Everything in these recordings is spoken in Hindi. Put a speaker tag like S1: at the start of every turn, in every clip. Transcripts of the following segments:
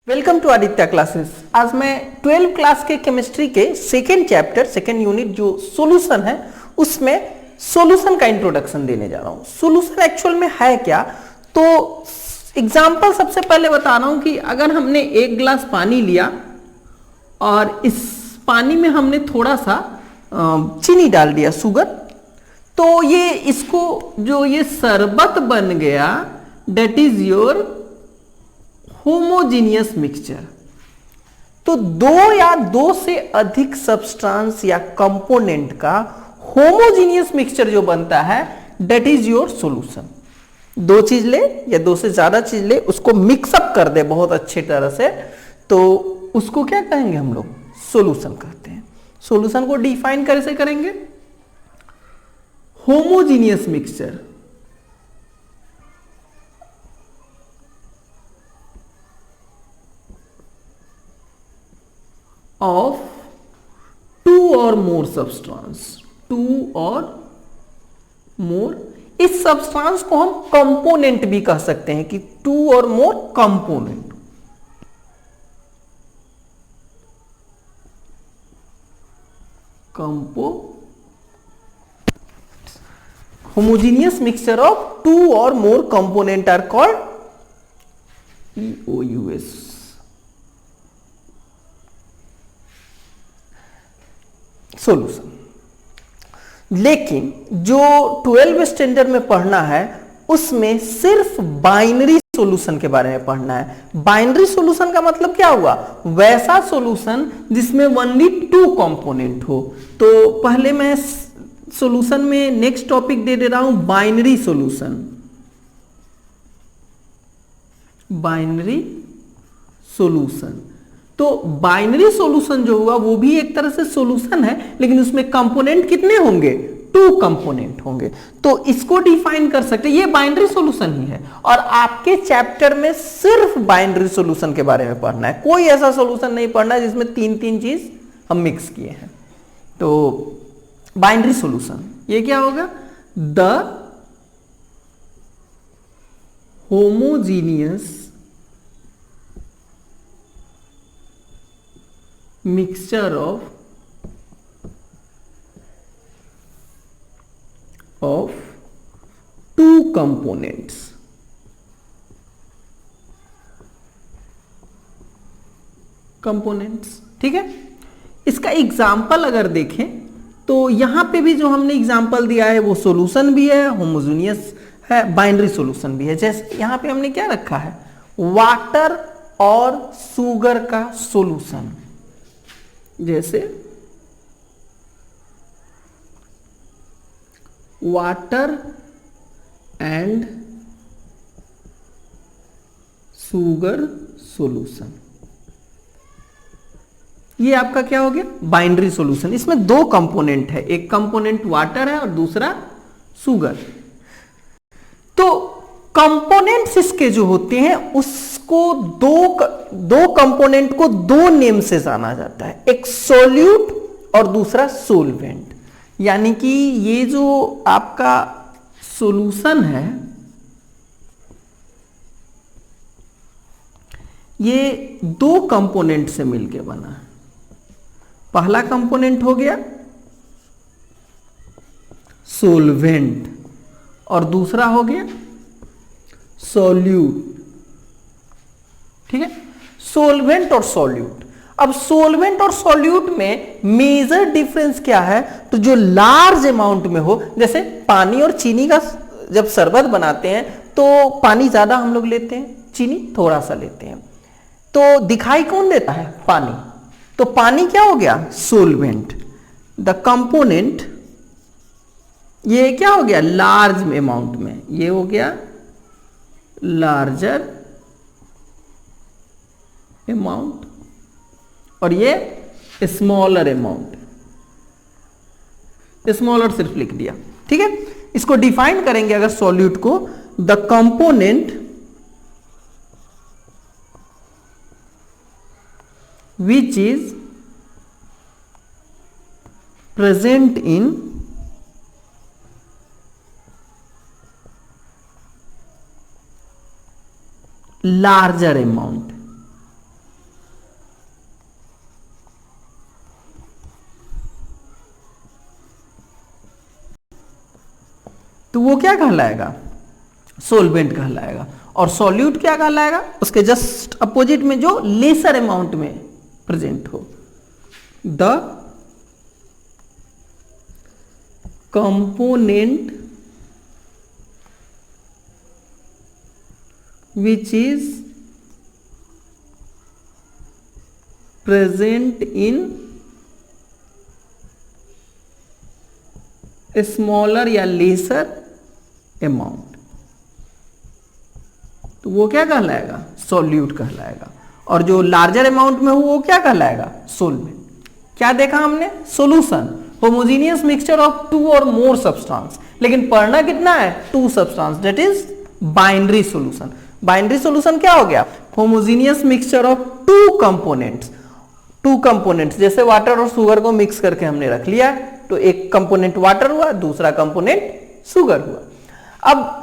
S1: Welcome to Aditya classes. आज मैं 12 क्लास के केमिस्ट्री के सेकेंड चैप्टर सेकेंड यूनिट जो सॉल्यूशन है उसमें सॉल्यूशन का इंट्रोडक्शन देने जा रहा हूं। सॉल्यूशन एक्चुअल में है क्या, तो एग्जांपल सबसे पहले बता रहा हूं कि अगर हमने एक गिलास पानी लिया और इस पानी में हमने थोड़ा सा चीनी डाल दिया, शुगर, तो ये इसको जो ये शरबत बन गया that is your homogeneous mixture. तो दो या दो से अधिक सब्सटेंस या कंपोनेंट का होमोजीनियस मिक्सचर जो बनता है डेट इज योर सॉल्यूशन। दो चीज ले या दो से ज्यादा चीज ले, उसको मिक्सअप कर दे बहुत अच्छे तरह से, तो उसको क्या कहेंगे हम लोग? सॉल्यूशन कहते हैं। सॉल्यूशन को डिफाइन कैसे करेंगे? Homogeneous mixture of two or more substance, two or more। इस सब्सटेंस को हम कंपोनेंट भी कह सकते हैं कि two or more component. Homogeneous mixture of two or more component are called EOUS। Solution. लेकिन जो 12 स्टैंडर्ड में पढ़ना है उसमें सिर्फ बाइनरी सॉल्यूशन के बारे में पढ़ना है। बाइनरी सॉल्यूशन का मतलब क्या हुआ? वैसा सॉल्यूशन जिसमें ओनली टू कंपोनेंट हो। तो पहले मैं सॉल्यूशन में नेक्स्ट टॉपिक दे रहा हूं, बाइनरी सॉल्यूशन। बाइनरी सॉल्यूशन, तो बाइनरी सॉल्यूशन जो हुआ वो भी एक तरह से सॉल्यूशन है, लेकिन उसमें कंपोनेंट कितने होंगे? टू कंपोनेंट होंगे। तो इसको डिफाइन कर सकते हैं, ये बाइनरी सॉल्यूशन ही है। और आपके चैप्टर में सिर्फ बाइनरी सॉल्यूशन के बारे में पढ़ना है, कोई ऐसा सॉल्यूशन नहीं पढ़ना है जिसमें तीन तीन चीज हम मिक्स किए हैं। तो बाइनरी सॉल्यूशन ये क्या होगा? The homogeneous mixture of two components। Components, ठीक है। इसका एग्जाम्पल अगर देखें तो यहां पे भी जो हमने एग्जाम्पल दिया है वो सॉल्यूशन भी है, होमोजीनियस है, बाइनरी सॉल्यूशन भी है। जैसे यहां पे हमने क्या रखा है? वाटर और शुगर का सॉल्यूशन। जैसे वाटर एंड शुगर सॉल्यूशन, ये आपका क्या हो गया? Binary solution. इसमें दो कंपोनेंट है, एक कंपोनेंट वाटर है और दूसरा शुगर। तो कंपोनेंट्स इसके जो होते हैं उसको दो कंपोनेंट को दो नेम से जाना जाता है, एक सोल्यूट और दूसरा सोलवेंट। यानी कि ये जो आपका सॉल्यूशन है ये दो कंपोनेंट से मिलकर बना है। पहला कंपोनेंट हो गया सोलवेंट और दूसरा हो गया सॉल्यूट, ठीक है। सोलवेंट और सॉल्यूट। अब सोलवेंट और सॉल्यूट में मेजर डिफरेंस क्या है? तो जो लार्ज अमाउंट में हो, जैसे पानी और चीनी का जब शरबत बनाते हैं तो पानी ज्यादा हम लोग लेते हैं, चीनी थोड़ा सा लेते हैं, तो दिखाई कौन देता है? पानी। तो पानी क्या हो गया? सोलवेंट। द कंपोनेंट ये क्या हो गया? लार्ज अमाउंट में, ये हो गया लार्जर अमाउंट और ये स्मॉलर अमाउंट। स्मॉलर सिर्फ लिख दिया, ठीक है। इसको डिफाइन करेंगे अगर सॉल्यूट को, the component which is present in larger amount. तो वो क्या कहलाएगा, सोलवेंट कहलाएगा। और सॉल्यूट क्या कहलाएगा, उसके जस्ट अपोजिट में जो लेसर अमाउंट में प्रेजेंट हो। The component which is present in a smaller या lesser amount, तो वो क्या कहलाएगा, सॉल्यूट कहलाएगा। और जो लार्जर अमाउंट में हो वो क्या कहलाएगा, सोलवेंट। क्या देखा हमने, solution, homogeneous mixture of two or more substance, लेकिन पढ़ना कितना है, two substance, that is binary solution. Binary solution क्या हो गया, homogeneous mixture of two components. Two components जैसे वाटर और शुगर को मिक्स करके हमने रख लिया, तो एक कंपोनेंट वाटर हुआ, दूसरा कंपोनेंट शुगर हुआ। अब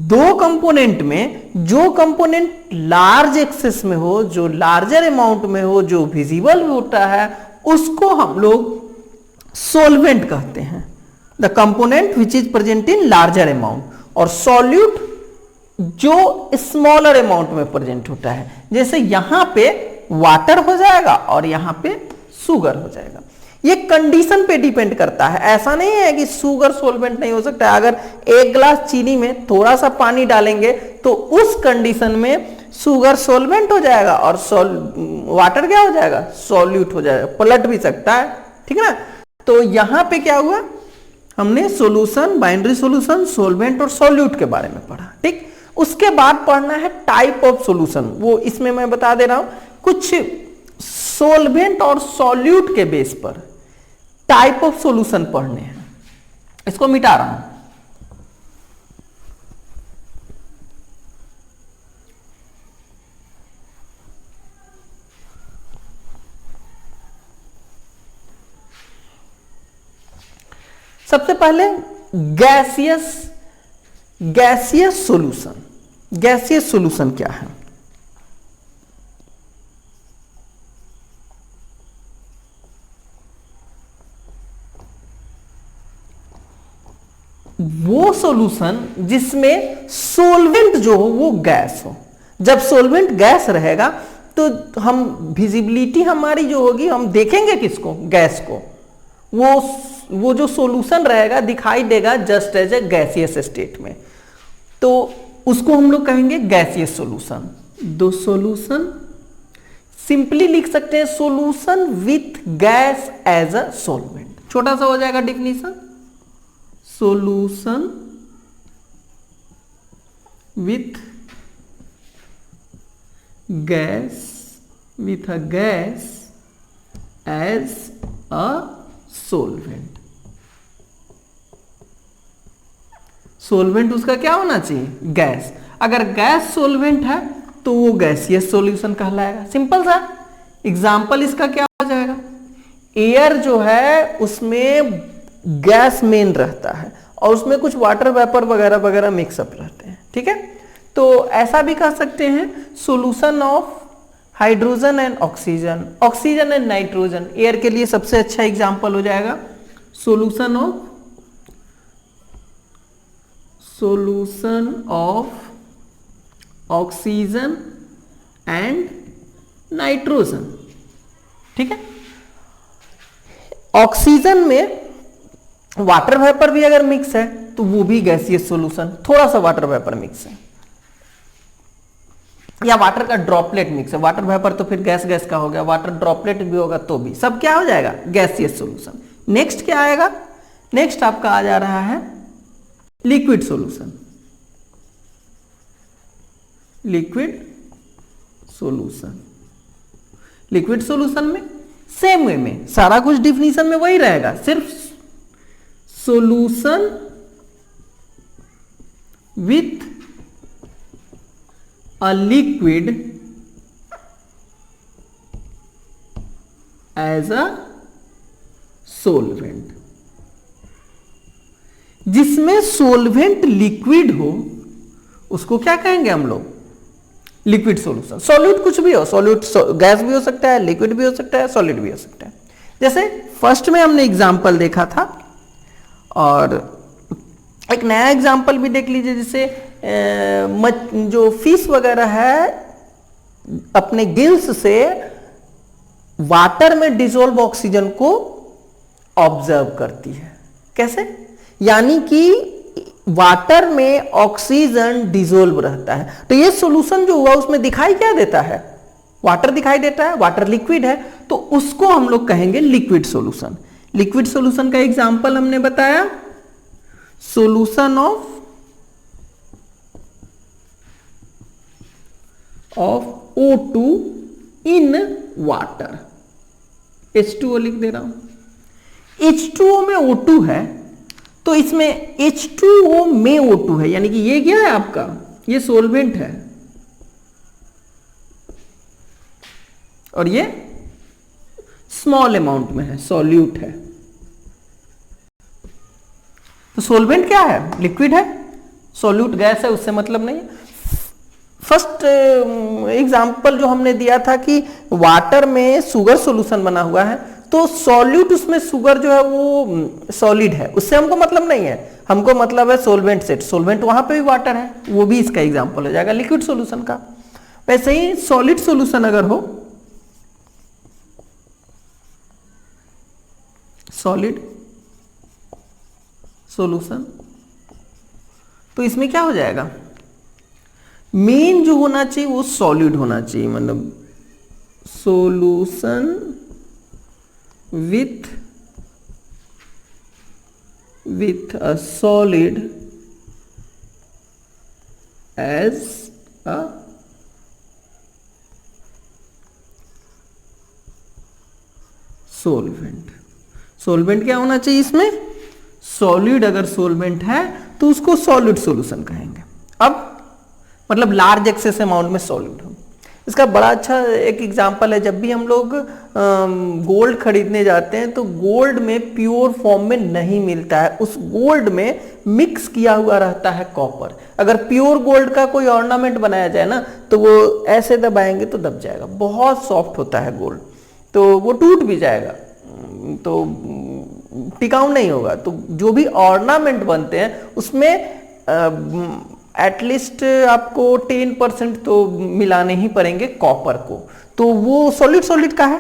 S1: दो कंपोनेंट में जो कंपोनेंट लार्ज एक्सेस में हो, जो लार्जर अमाउंट में हो, जो विजिबल होता है, उसको हम लोग सोलवेंट कहते हैं, the component which is present in larger amount. और सॉल्यूट जो स्मॉलर अमाउंट में प्रेजेंट होता है, जैसे यहां पे वाटर हो जाएगा और यहां पे शुगर हो जाएगा। ये कंडीशन पे डिपेंड करता है, ऐसा नहीं है कि शुगर सोलवेंट नहीं हो सकता है। अगर एक ग्लास चीनी में थोड़ा सा पानी डालेंगे तो उस कंडीशन में शुगर सोलवेंट हो जाएगा और वाटर क्या हो जाएगा, सॉल्यूट हो जाएगा, पलट भी सकता है, ठीक है ना। तो यहां पे क्या हुआ, हमने सॉल्यूशन, बाइनरी सॉल्यूशन, सोलवेंट और सॉल्यूट के बारे में पढ़ा, ठीक। उसके बाद पढ़ना है टाइप ऑफ सॉल्यूशन, वो इसमें मैं बता दे रहा हूं, कुछ सोलवेंट और सॉल्यूट के बेस पर टाइप ऑफ सॉल्यूशन पढ़ने हैं। इसको मिटा रहा हूं। सबसे पहले गैसियस सॉल्यूशन। गैसियस सॉल्यूशन क्या है, वो सॉल्यूशन जिसमें सोलवेंट जो हो वो गैस हो। जब सोलवेंट गैस रहेगा तो हम विजिबिलिटी हमारी जो होगी, हम देखेंगे किसको, गैस को। वो जो सॉल्यूशन रहेगा दिखाई देगा just as a gaseous state में, तो उसको हम लोग कहेंगे गैसियस सॉल्यूशन। दो सॉल्यूशन सिंपली लिख सकते हैं, solution with gas as a solvent. छोटा सा हो जाएगा definition, solution with gas as a solvent। Solvent उसका क्या होना चाहिए, गैस। अगर गैस सोलवेंट है तो वो गैसियस सॉल्यूशन कहलाएगा। सिंपल सा एग्जांपल इसका क्या हो जाएगा, एयर जो है उसमें गैस मेन रहता है और उसमें कुछ वाटर वेपर वगैरह वगैरह मिक्सअप रहते हैं, ठीक है। तो ऐसा भी कह सकते हैं, solution of hydrogen and oxygen, oxygen and nitrogen air के लिए सबसे अच्छा एग्जांपल हो जाएगा। Solution of oxygen and nitrogen, ठीक है। ऑक्सीजन में वाटर वेपर भी अगर मिक्स है तो वो भी गैसियस सॉल्यूशन, थोड़ा सा वाटर वेपर मिक्स है या वाटर का ड्रॉपलेट मिक्स है। वाटर वेपर तो फिर गैस गैस का हो गया, वाटर ड्रॉपलेट भी होगा तो भी सब क्या हो जाएगा, गैसियस सॉल्यूशन। नेक्स्ट क्या आएगा, नेक्स्ट आपका आ जा रहा है लिक्विड सॉल्यूशन। लिक्विड सॉल्यूशन में सेम वे में सारा कुछ डिफिनीशन में वही रहेगा, सिर्फ solution with a liquid as a solvent। जिसमें सोलवेंट लिक्विड हो उसको क्या कहेंगे हम लोग, लिक्विड सॉल्यूशन। सॉल्यूट कुछ भी हो, सॉल्यूट गैस भी हो सकता है, लिक्विड भी हो सकता है, सॉलिड भी हो सकता है। जैसे फर्स्ट में हमने एग्जांपल देखा था और एक नया एग्जाम्पल भी देख लीजिए, जैसे जो फिश वगैरह है अपने गिल्स से वाटर में डिसॉल्व ऑक्सीजन को ऑब्जर्व करती है। कैसे? यानी कि वाटर में ऑक्सीजन डिसॉल्व रहता है, तो ये सॉल्यूशन जो हुआ उसमें दिखाई क्या देता है? वाटर दिखाई देता है। वाटर लिक्विड है, तो उसको हम लोग कहेंगे लिक्विड सॉल्यूशन। लिक्विड सॉल्यूशन का एग्जांपल हमने बताया, solution of O2 in water. H2O लिख दे रहा हूं। H2O में O2 है, तो इसमें H2O में O2 है, यानी कि ये क्या है आपका? ये सोलवेंट है और ये स्मॉल अमाउंट में है, सॉल्यूट है। तो सोलवेंट क्या है? लिक्विड है। सॉल्यूट गैस है, उससे मतलब नहीं है। फर्स्ट एग्जांपल जो हमने दिया था कि वाटर में शुगर सॉल्यूशन बना हुआ है, तो सॉल्यूट उसमें शुगर जो है वो सॉलिड है, उससे हमको मतलब नहीं है। हमको मतलब है सोलवेंट से। सोलवेंट वहां पे भी वाटर है, वो भी इसका एग्जांपल हो जाएगा लिक्विड सॉल्यूशन का। वैसे ही सॉलिड सॉल्यूशन अगर हो, सॉलिड सॉल्यूशन, तो इसमें क्या हो जाएगा? मेन जो होना चाहिए वो सॉलिड होना चाहिए, मतलब solution with a solid as a solvent। Solvent क्या होना चाहिए इसमें? सॉलिड अगर सोलवेंट है तो उसको सॉलिड सॉल्यूशन कहेंगे। अब मतलब लार्ज एक्सेस अमाउंट में सॉलिड हो। इसका बड़ा अच्छा एक एग्जांपल है, जब भी हम लोग गोल्ड खरीदने जाते हैं तो गोल्ड में प्योर फॉर्म में नहीं मिलता है, उस गोल्ड में मिक्स किया हुआ रहता है कॉपर। अगर प्योर गोल्ड का कोई ऑर्नामेंट बनाया जाए ना, तो वो ऐसे दबाएंगे तो दब जाएगा, बहुत सॉफ्ट होता है गोल्ड, तो वो टूट भी जाएगा, तो टिकाऊ नहीं होगा। तो जो भी ऑर्नामेंट बनते हैं उसमें एटलीस्ट आपको 10% तो मिलाने ही पड़ेंगे कॉपर को, तो वो सॉलिड का है।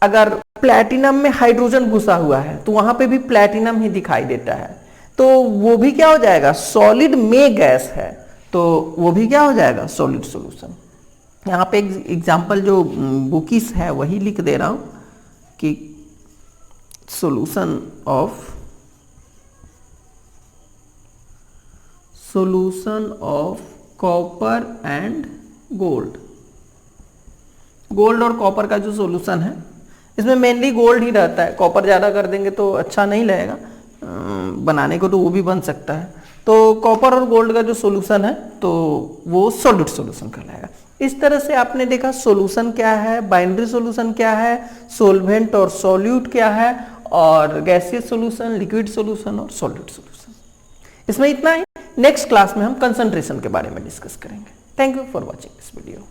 S1: अगर प्लैटिनम में हाइड्रोजन घुसा हुआ है तो वहां पे भी प्लैटिनम ही दिखाई देता है, तो वो भी क्या हो जाएगा? सॉलिड में गैस है, तो वो भी क्या हो जाएगा? Solid solution. यहां पे एग्जांपल जो बुकिस है वही लिख दे रहा हूं कि solution of copper and gold. Gold और कॉपर का जो सॉल्यूशन है, इसमें मेनली गोल्ड ही रहता है, कॉपर ज़्यादा कर देंगे तो अच्छा नहीं लगेगा बनाने को, तो वो भी बन सकता है। तो कॉपर और गोल्ड का जो सॉल्यूशन है तो वो सॉलिड सॉल्यूशन कहलाएगा। इस तरह से आपने देखा सॉल्यूशन क्या है, बाइनरी सॉल्यूशन क्या है, सोलवेंट और सॉल्यूट क्या है, और गैसियस सॉल्यूशन, लिक्विड सॉल्यूशन और सॉलिड सॉल्यूशन। इसमें इतना ही। नेक्स्ट क्लास में हम कंसंट्रेशन के बारे में डिस्कस करेंगे। Thank you for watching this video.